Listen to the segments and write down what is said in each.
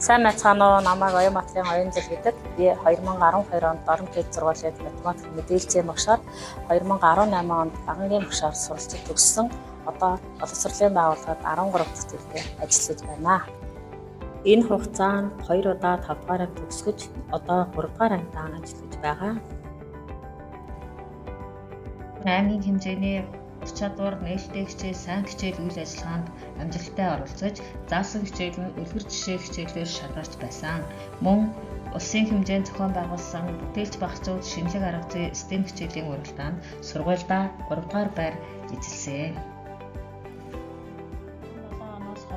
Сайн байцгаана уу? Намайг Оюунбаатарын оюун зэл гэдэг. Би 2012 онд Дорн Тэд сургуулиуд математик мэдээллийн багшаар 2018 онд багангийн багшаар суралцж төгссөн. Одоо боловсролын байгууллагад 13 дахь төлөвтэй ажиллаж байна. Энэ хугацаанд 2 удаа 5 дугаар анги төгсгөж одоо 3 дугаар ангитай ажиллаж байгаа. Аймгийн хэмжээний ур чадвар, нээлттэй хичээл, сайн хичээл үйл ажиллагаанд амжилттай оролцож, заасан хичээл нь үлгэр жишээ хичээлээр шалгарч байсан. Мөн улсын хэмжээнд зохион байгуулсан бүтээлч багцууд шинэлэг арга зүй STEM хичээлийн уралдаанд сургуульдаа 3 дугаар байр эзэлсэн.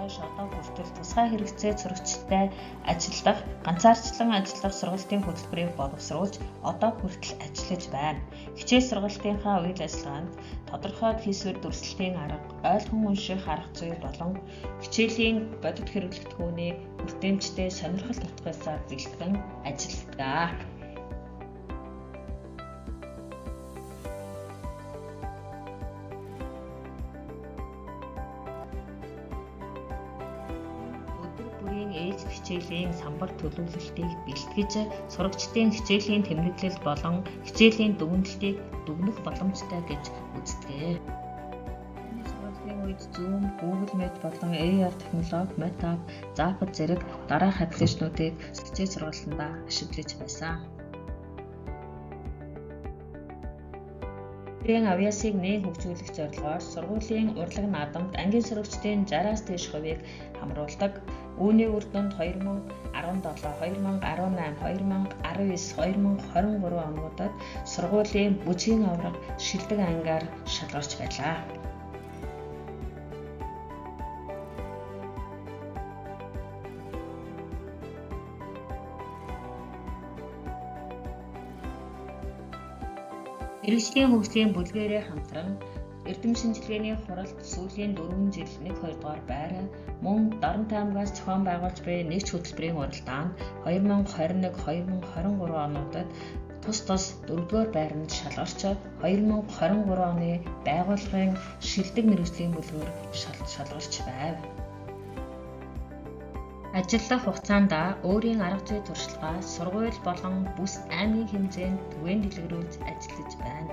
Одоо хүртэл тусгай хэрэгцээ сурагчтай ажиллах, ганцаарчлан ажиллах сургалтын хөтөлбөрийг боловсруулж одоо хүртэл ажиллаж байна. Хичээл сургалтынхаа үйл ажиллагаанд тодорхой хийсвэр дүрслэлийн арга, ойлгон унших арга зүй болон хичээлийн бодит хэрэглэгдэхүүний хүртээмжтэй сонирхол татгасаар бэлтгэн ажилладаг. Ээлж хичээлийн самбар төлөвлөлтийг бэлтгэж, сурагчдын хичээлийн тэмдэглэл болон хичээлийн дүгнэлтийг дүгнэх боломжтой гэж үздэг. Сургуулийн үед Zoom, Google Meet болон AR технологи, MetaApp, Zapad зэрэг дараах аппликейшнуудыг хичээл сургалтандаа ашиглаж байсан. Авьяасыг нээн хөгжүүлэх зорилгоор сургуулийн урлаг наадамд ангийн сурагчдын 60-аас дээш хувийг хамруулдаг. Үүний үр дүнд 2017, 2018, 2019, 2023 онуудад сургуулийн бүжгийн аварга шилдэг ангиар шалгарч байлаа. Мэргэжлийн хөгжлийн бүлгээрээ хамтран эрдэм шинжилгээний хуралд сүүлийн 4 жил 1-2 дугаар байраа мөн Дорнот аймгаас зохион байгуулж буй нэгж хөтөлбөрийн уралдаанд 2021-2023 онуудад тус 4-р байранд шалгарч 2023 оны байгууллагын шилдэг мэргэжлийн бүлгээр шалгарч байв. Ажиллах хугацаанд өөрийн арга зүй туршлагаа сургууль болон бүс аймгийн хэмжээнд түгээн дэлгэрүүлж ажиллаж байна.